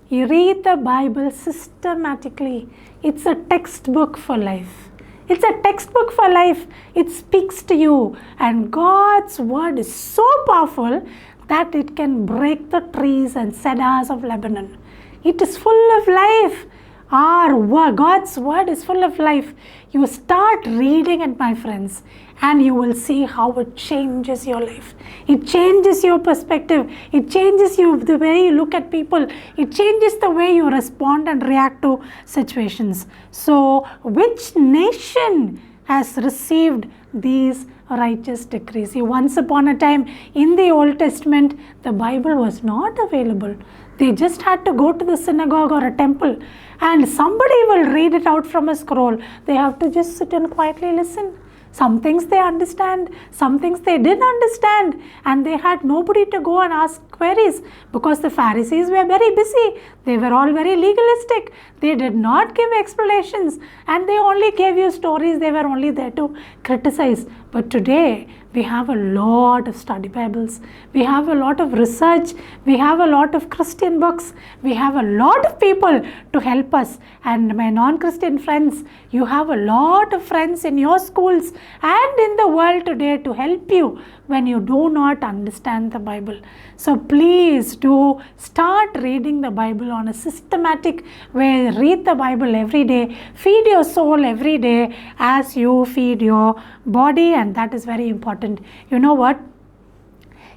You read the Bible systematically. It's a textbook for life. It's a textbook for life. It speaks to you. And God's word is so powerful that it can break the trees and cedars of Lebanon. It is full of life. God's word is full of life. You start reading it, my friends, and you will see how it changes your life. It changes your perspective. It changes the way you look at people. It changes the way you respond and react to situations. So, which nation has received these righteous decrees? See, once upon a time in the Old Testament, the Bible was not available. They just had to go to the synagogue or a temple and somebody will read it out from a scroll. They have to just sit and quietly listen. Some things they understand, some things they didn't understand, and they had nobody to go and ask queries because the Pharisees were very busy. They were all very legalistic. They did not give explanations and they only gave you stories. They were only there to criticize. But today, we have a lot of study Bibles. We have a lot of research. We have a lot of Christian books. We have a lot of people to help us. And my non-Christian friends, you have a lot of friends in your schools and in the world today to help you when you do not understand the Bible. So please do start reading the Bible on a systematic way. Read the Bible every day. Feed your soul every day as you feed your body, and that is very important. You know what?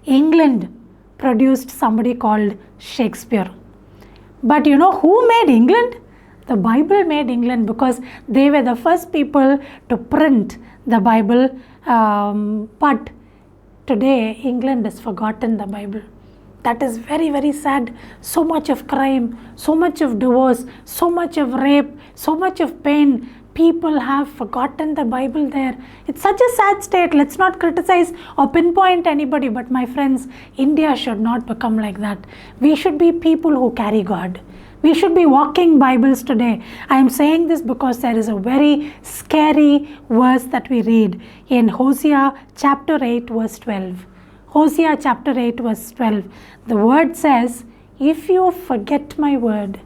England produced somebody called Shakespeare. But you know who made England? The Bible made England because they were the first people to print the Bible. But today, England has forgotten the Bible. That is very, very sad. So much of crime, so much of divorce, so much of rape, so much of pain. People have forgotten the Bible there. It's such a sad state. Let's not criticize or pinpoint anybody. But my friends, India should not become like that. We should be people who carry God. We should be walking Bibles today. I am saying this because there is a very scary verse that we read in Hosea chapter 8 verse 12. Hosea chapter 8 verse 12. The word says, if you forget my word,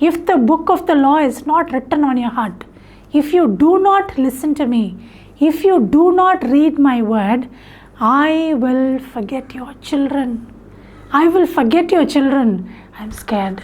if the book of the law is not written on your heart, if you do not listen to me, if you do not read my word, I will forget your children. I will forget your children. I'm scared.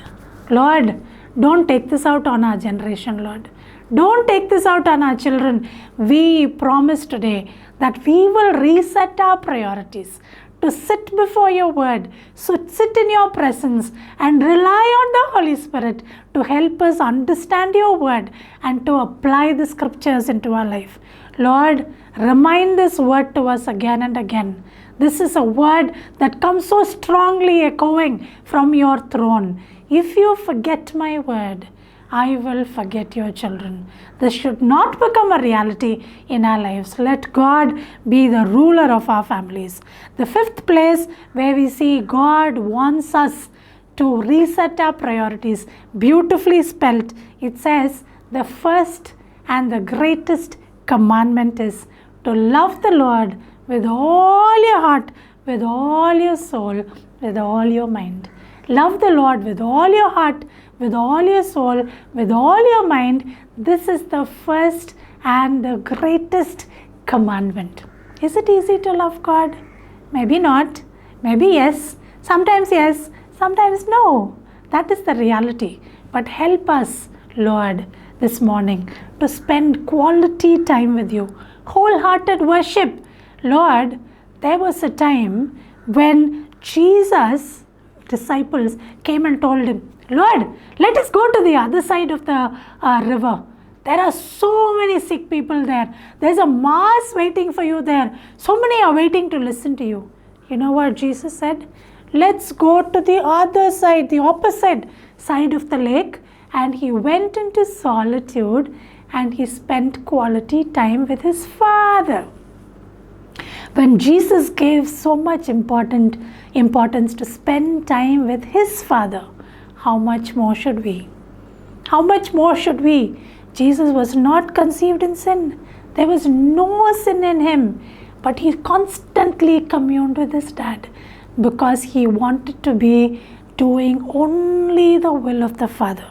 Lord, don't take this out on our generation, Lord. Don't take this out on our children. We promise today that we will reset our priorities. to sit before your word, so sit in your presence and rely on the Holy Spirit to help us understand your word and to apply the scriptures into our life. Lord, remind this word to us again and again. This is a word that comes so strongly echoing from your throne. If you forget my word, I will forget your children. This should not become a reality in our lives. Let God be the ruler of our families. The fifth place where we see God wants us to reset our priorities, beautifully spelt. It says the first and the greatest commandment is to love the Lord with all your heart, with all your soul, with all your mind. Love the Lord with all your heart, with all your soul, with all your mind. This is the first and the greatest commandment. Is it easy to love God? Maybe not. Maybe yes. Sometimes no. That is the reality. But help us, Lord, this morning to spend quality time with you. Wholehearted worship. Lord, there was a time when Jesus' disciples came and told him, Lord, let us go to the other side of the river. There are so many sick people there. There's a mass waiting for you there. So many are waiting to listen to you. You know what Jesus said? Let's go to the other side, the opposite side of the lake. And he went into solitude and he spent quality time with his Father. When Jesus gave so much importance to spend time with his Father, how much more should we? How much more should we? Jesus was not conceived in sin. There was no sin in him. But he constantly communed with his dad because he wanted to be doing only the will of the Father.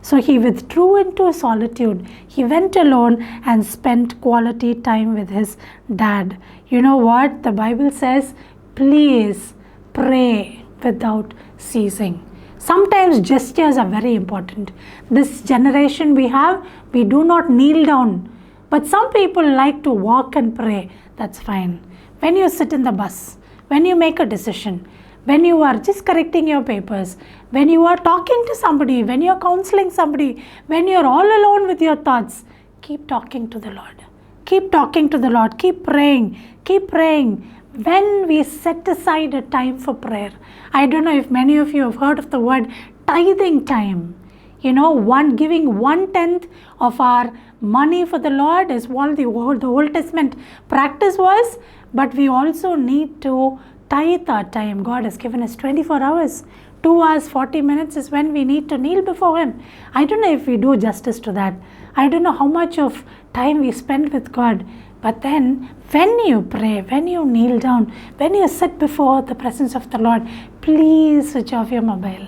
So he withdrew into solitude. He went alone and spent quality time with his dad. You know what? The Bible says, please pray without ceasing. Sometimes gestures are very important. This generation we do not kneel down. But some people like to walk and pray. That's fine. When you sit in the bus, when you make a decision, when you are just correcting your papers, when you are talking to somebody, when you are counseling somebody, when you are all alone with your thoughts, keep talking to the Lord. Keep talking to the Lord. Keep praying. Keep praying. When we set aside a time for prayer, I don't know if many of you have heard of the word tithing time. You know, giving 1/10 of our money for the Lord is what the Old Testament practice was, but we also need to tithe our time. God has given us 24 hours. 2 hours, 40 minutes is when we need to kneel before Him. I don't know if we do justice to that. I don't know how much of time we spend with God. But then, when you pray, when you kneel down, when you sit before the presence of the Lord, please switch off your mobile.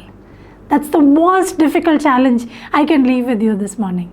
That's the most difficult challenge I can leave with you this morning.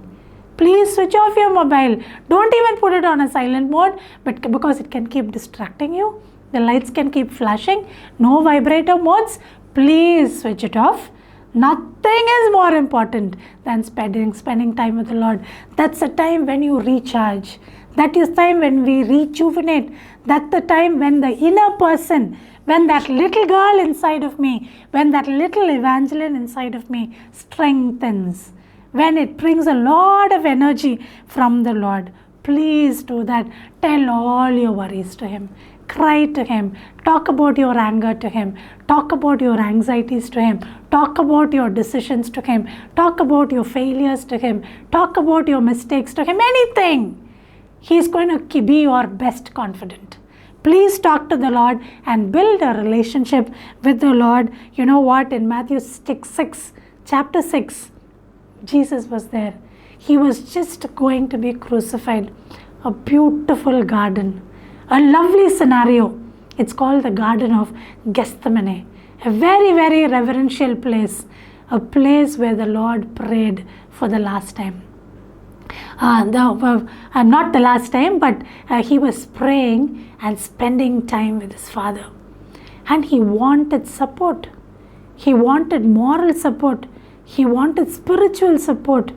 Please switch off your mobile. Don't even put it on a silent mode, but because it can keep distracting you. The lights can keep flashing. No vibrator modes. Please switch it off. Nothing is more important than spending time with the Lord. That's the time when you recharge. That is time when we rejuvenate. That's the time when the inner person, when that little girl inside of me, when that little Evangeline inside of me strengthens, when it brings a lot of energy from the Lord. Please do that. Tell all your worries to Him. Cry to Him. Talk about your anger to Him. Talk about your anxieties to Him. Talk about your decisions to Him. Talk about your failures to Him. Talk about your mistakes to Him. Anything. He is going to be your best confidant. Please talk to the Lord and build a relationship with the Lord. You know what? In Matthew 6, chapter 6, Jesus was there. He was just going to be crucified. A beautiful garden. A lovely scenario. It's called the Garden of Gethsemane. A very, very reverential place. A place where the Lord prayed for the last time. Not the last time, but He was praying and spending time with His Father. And He wanted support. He wanted moral support. He wanted spiritual support.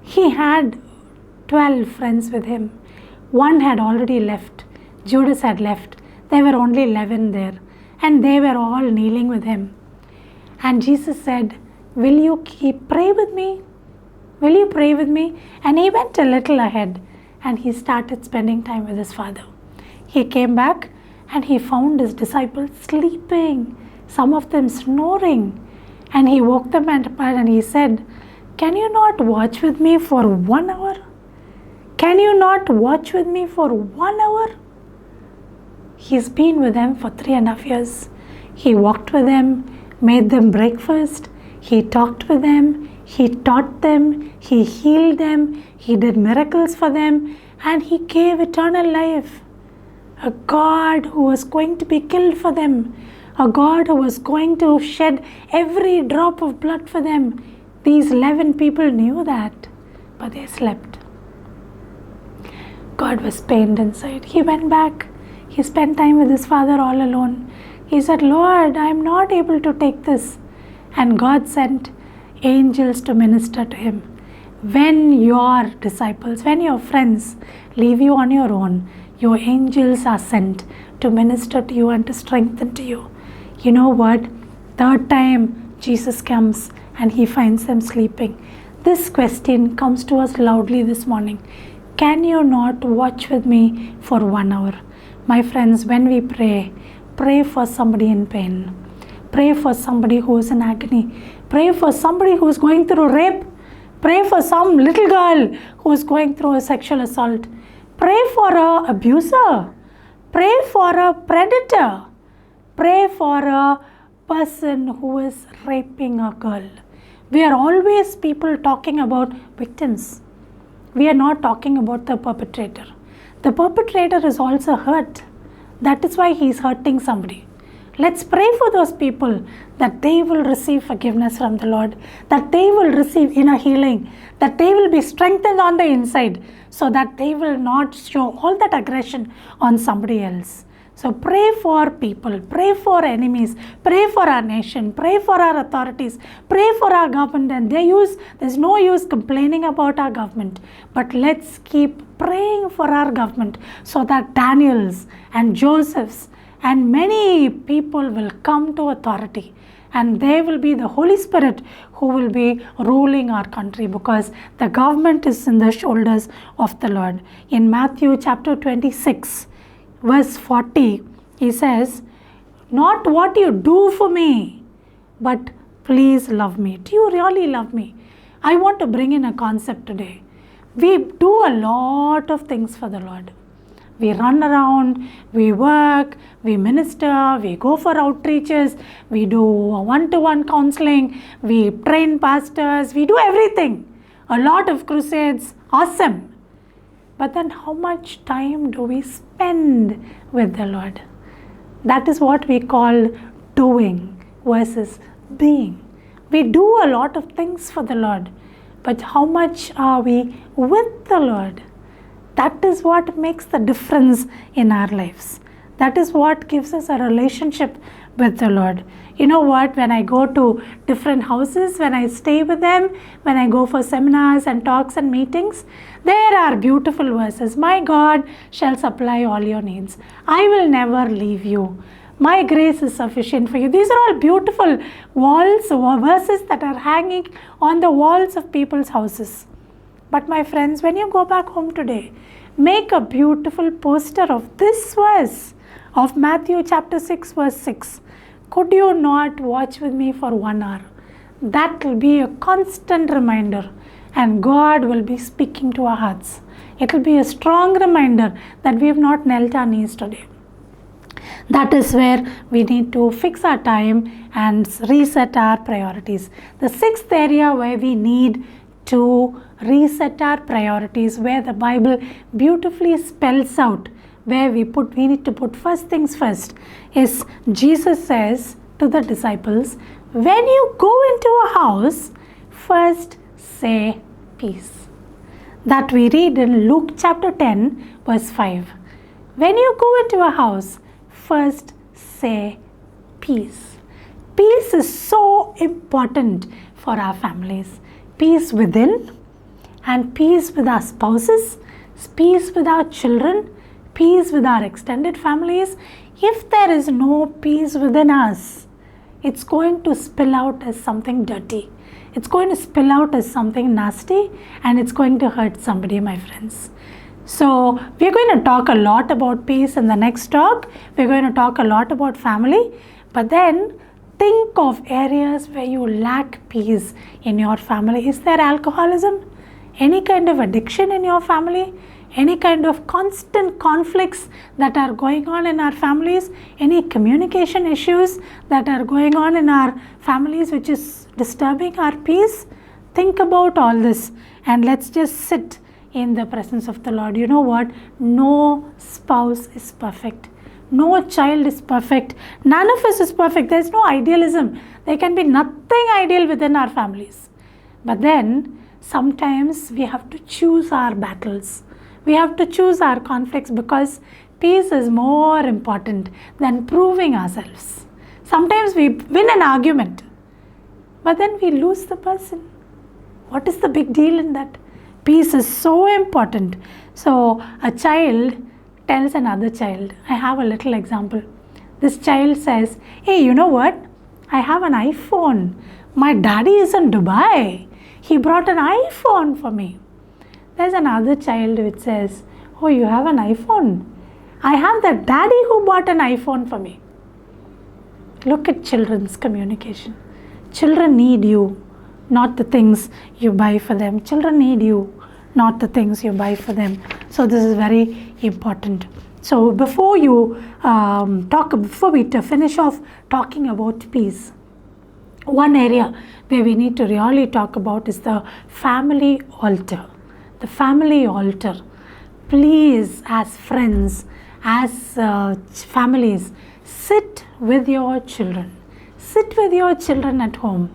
He had 12 friends with Him. One had already left. Judas had left. There were only 11 there. and they were all kneeling with him. And Jesus said, will you pray with me? Will you pray with me? And he went a little ahead and he started spending time with his Father. He came back and he found his disciples sleeping, some of them snoring. And he woke them up and he said, can you not watch with me for 1 hour? Can you not watch with me for 1 hour? He's been with them for 3.5 years. He walked with them, made them breakfast. He talked with them. He taught them. He healed them. He did miracles for them. And he gave eternal life. A God who was going to be killed for them. A God who was going to shed every drop of blood for them. These 11 people knew that, but they slept. God was pained inside. He went back. He spent time with his Father all alone. He said, Lord, I am not able to take this. And God sent angels to minister to him. When your disciples, when your friends leave you on your own, your angels are sent to minister to you and to strengthen to you. You know what? Third time Jesus comes and he finds them sleeping. This question comes to us loudly this morning. Can you not watch with me for 1 hour? My friends, when we pray, pray for somebody in pain. Pray for somebody who is in agony. Pray for somebody who is going through rape. Pray for some little girl who is going through a sexual assault. Pray for an abuser. Pray for a predator. Pray for a person who is raping a girl. We are always people talking about victims. We are not talking about the perpetrator. The perpetrator is also hurt. That is why he is hurting somebody. Let's pray for those people that they will receive forgiveness from the Lord, that they will receive inner healing, that they will be strengthened on the inside so that they will not show all that aggression on somebody else. So pray for people, pray for enemies, pray for our nation, pray for our authorities, pray for our government. And there's no use complaining about our government, but let's keep praying for our government so that Daniels and Josephs and many people will come to authority, and they will be the Holy Spirit who will be ruling our country, because the government is in the shoulders of the Lord. In Matthew chapter 26, verse 40, he says, not what you do for me, but please love me. Do you really love me? I want to bring in a concept today. We do a lot of things for the Lord. We run around, we work, we minister, we go for outreaches, we do one-to-one counseling, we train pastors, we do everything. A lot of crusades, awesome. But then how much time do we spend with the Lord? That is what we call doing versus being. We do a lot of things for the Lord, but how much are we with the Lord? That is what makes the difference in our lives. That is what gives us a relationship with the Lord. You know what? When I go to different houses, when I stay with them, when I go for seminars and talks and meetings, there are beautiful verses. My God shall supply all your needs. I will never leave you. My grace is sufficient for you. These are all beautiful walls or verses that are hanging on the walls of people's houses. But my friends, when you go back home today, make a beautiful poster of this verse of Matthew chapter 6 verse 6. Could you not watch with me for 1 hour? That will be a constant reminder, and God will be speaking to our hearts. It will be a strong reminder that we have not knelt our knees today. That is where we need to fix our time and reset our priorities. The sixth area where we need to reset our priorities, where the Bible beautifully spells out where we need to put first things first, is Jesus says to the disciples, when you go into a house, first say peace. That we read in Luke chapter 10 verse 5. When you go into a house, first say peace. Peace is so important for our families. Peace within, and peace with our spouses, peace with our children, peace with our extended families, If there is no peace within us, it's going to spill out as something dirty. It's going to spill out as something nasty, and it's going to hurt somebody, my friends. So we're going to talk a lot about peace in the next talk. We're going to talk a lot about family. But then think of areas where you lack peace in your family. Is there alcoholism? Any kind of addiction in your family? Any kind of constant conflicts that are going on in our families? Any communication issues that are going on in our families which is disturbing our peace? Think about all this and let's just sit in the presence of the Lord. You know what? No spouse is perfect. No child is perfect. None of us is perfect. There is no idealism. There can be nothing ideal within our families. But then sometimes we have to choose our battles. We have to choose our conflicts because peace is more important than proving ourselves. Sometimes we win an argument, but then we lose the person. What is the big deal in that? Peace is so important. So a child tells another child, I have a little example. This child says, hey, you know what? I have an iPhone. My daddy is in Dubai. He brought an iPhone for me. There's another child which says, oh, you have an iPhone. I have the daddy who bought an iPhone for me. Look at children's communication. Children need you, not the things you buy for them. Children need you, not the things you buy for them. So this is very important. So before we finish off talking about peace, one area where we need to really talk about is the family altar. The family altar. Please, as friends, as families, sit with your children. Sit with your children at home.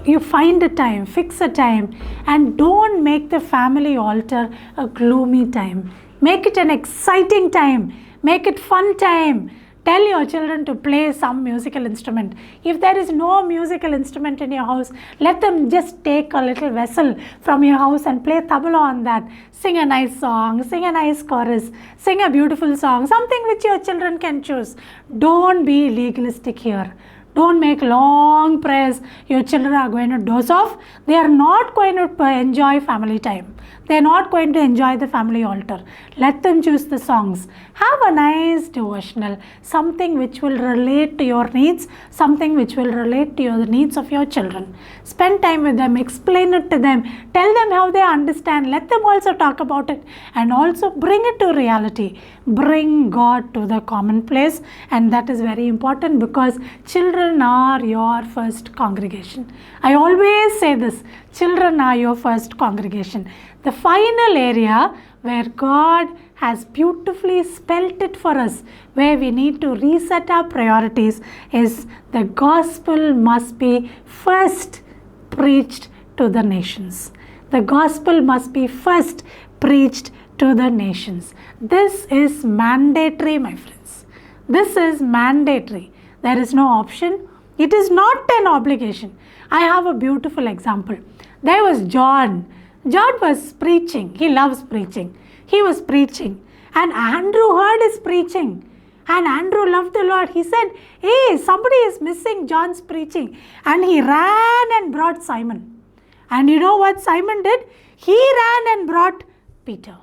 You find a time, fix a time, and don't make the family altar a gloomy time. Make it an exciting time. Make it fun time. Tell your children to play some musical instrument. If there is no musical instrument in your house, let them just take a little vessel from your house and play tabla on that. Sing a nice song, sing a nice chorus, sing a beautiful song, something which your children can choose. Don't be legalistic here. Don't make long prayers. Your children are going to doze off. They are not going to enjoy family time. They are not going to enjoy the family altar. Let them choose the songs. Have a nice devotional. Something which will relate to your needs. Something which will relate to the needs of your children. Spend time with them. Explain it to them. Tell them how they understand. Let them also talk about it. And also bring it to reality. Bring God to the commonplace. And that is very important because children are your first congregation. I always say this. Children are your first congregation. The final area where God has beautifully spelt it for us, where we need to reset our priorities, is the gospel must be first preached to the nations. The gospel must be first preached to the nations. This is mandatory, my friends. This is mandatory. There is no option. It is not an obligation. I have a beautiful example. There was John. John was preaching. He loves preaching. He was preaching. And Andrew heard his preaching. And Andrew loved the Lord. He said, hey, somebody is missing John's preaching. And he ran and brought Simon. And you know what Simon did? He ran and brought Peter.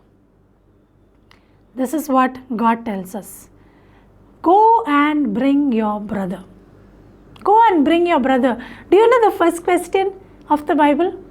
This is what God tells us. Go and bring your brother. Go and bring your brother. Do you know the first question of the Bible?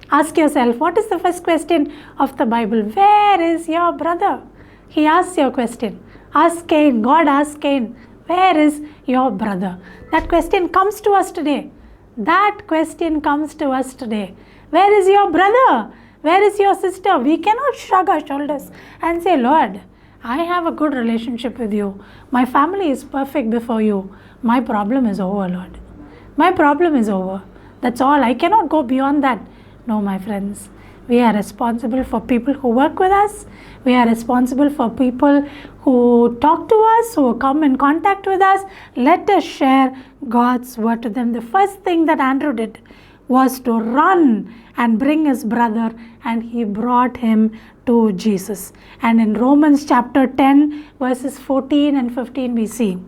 Ask yourself, what is the first question of the Bible? Where is your brother? He asks your question. Ask Cain. God asked Cain, where is your brother? That question comes to us today. That question comes to us today. Where is your brother? Where is your sister? We cannot shrug our shoulders and say, Lord, I have a good relationship with you. My family is perfect before you. My problem is over, Lord. My problem is over. That's all. I cannot go beyond that. No, my friends. We are responsible for people who work with us. We are responsible for people who talk to us, who come in contact with us. Let us share God's word to them. The first thing that Andrew did was to run and bring his brother, and he brought him to Jesus. And in Romans chapter 10, verses 14 and 15, we see,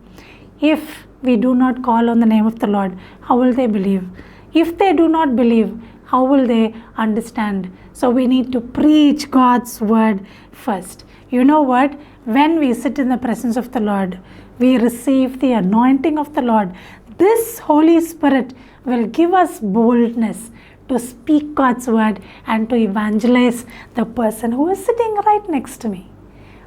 if we do not call on the name of the Lord, how will they believe? If they do not believe, how will they understand? So we need to preach God's word first. You know what? When we sit in the presence of the Lord, we receive the anointing of the Lord. This Holy Spirit will give us boldness to speak God's word and to evangelize the person who is sitting right next to me.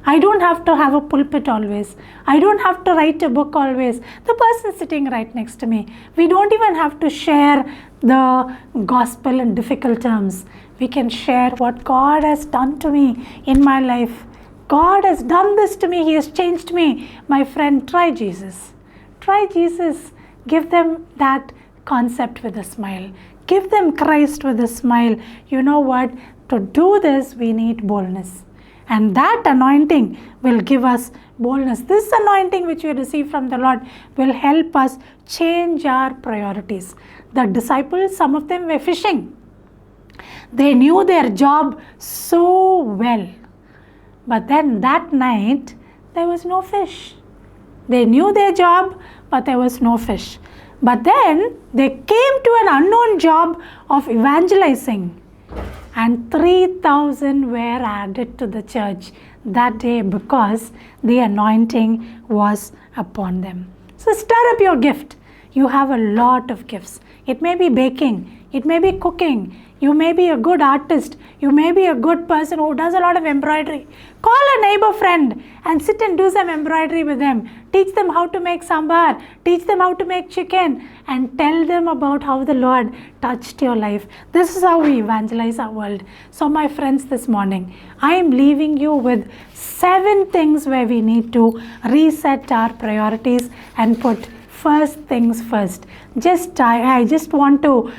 I don't have to have a pulpit always. I don't have to write a book always. The person sitting right next to me. We don't even have to share the gospel in difficult terms. We can share what God has done to me in my life. God has done this to me. He has changed me. My friend, try Jesus. Try Jesus. Give them that concept with a smile. Give them Christ with a smile. You know what? To do this, we need boldness. And that anointing will give us boldness. This anointing which we receive from the Lord will help us change our priorities. The disciples, some of them were fishing. They knew their job so well. But then that night, there was no fish. They knew their job, but there was no fish. But then they came to an unknown job of evangelizing. And 3,000 were added to the church that day because the anointing was upon them. So stir up your gift. You have a lot of gifts. It may be baking. It may be cooking. You may be a good artist. You may be a good person who does a lot of embroidery. Call a neighbor friend and sit and do some embroidery with them. Teach them how to make sambar. Teach them how to make chicken. And tell them about how the Lord touched your life. This is how we evangelize our world. So my friends, this morning, I am leaving you with 7 things where we need to reset our priorities and put first things first. I just want to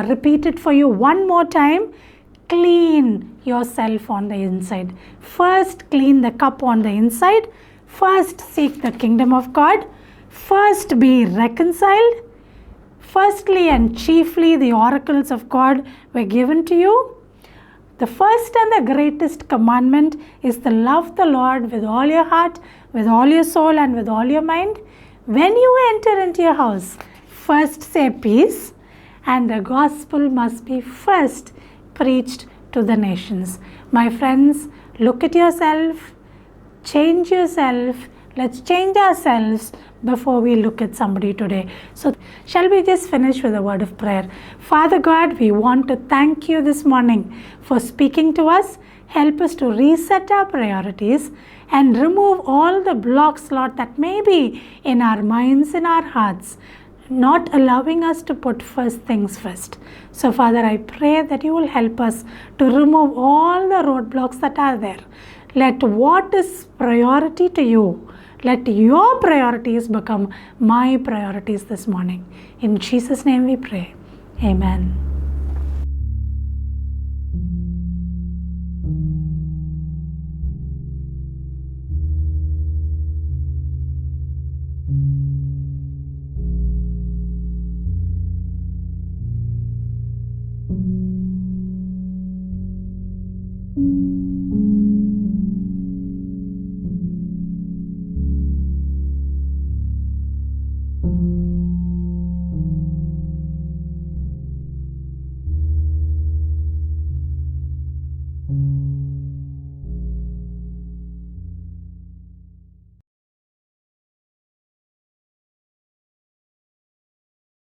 repeat it for you one more time. Clean yourself on the inside. First, clean the cup on the inside. First, seek the kingdom of God. First, be reconciled. Firstly and chiefly, the oracles of God were given to you. The first and the greatest commandment is to love the Lord with all your heart, with all your soul, and with all your mind. When you enter into your house, first say peace, and the gospel must be first preached to the nations. My friends, look at yourself, change yourself. Let's change ourselves before we look at somebody today. So, shall we just finish with a word of prayer? Father God, we want to thank you this morning for speaking to us. Help us to reset our priorities and remove all the blocks, Lord, that may be in our minds, in our hearts, not allowing us to put first things first. So, Father, I pray that you will help us to remove all the roadblocks that are there. Let what is priority to you, let your priorities become my priorities this morning. In Jesus' name we pray. Amen.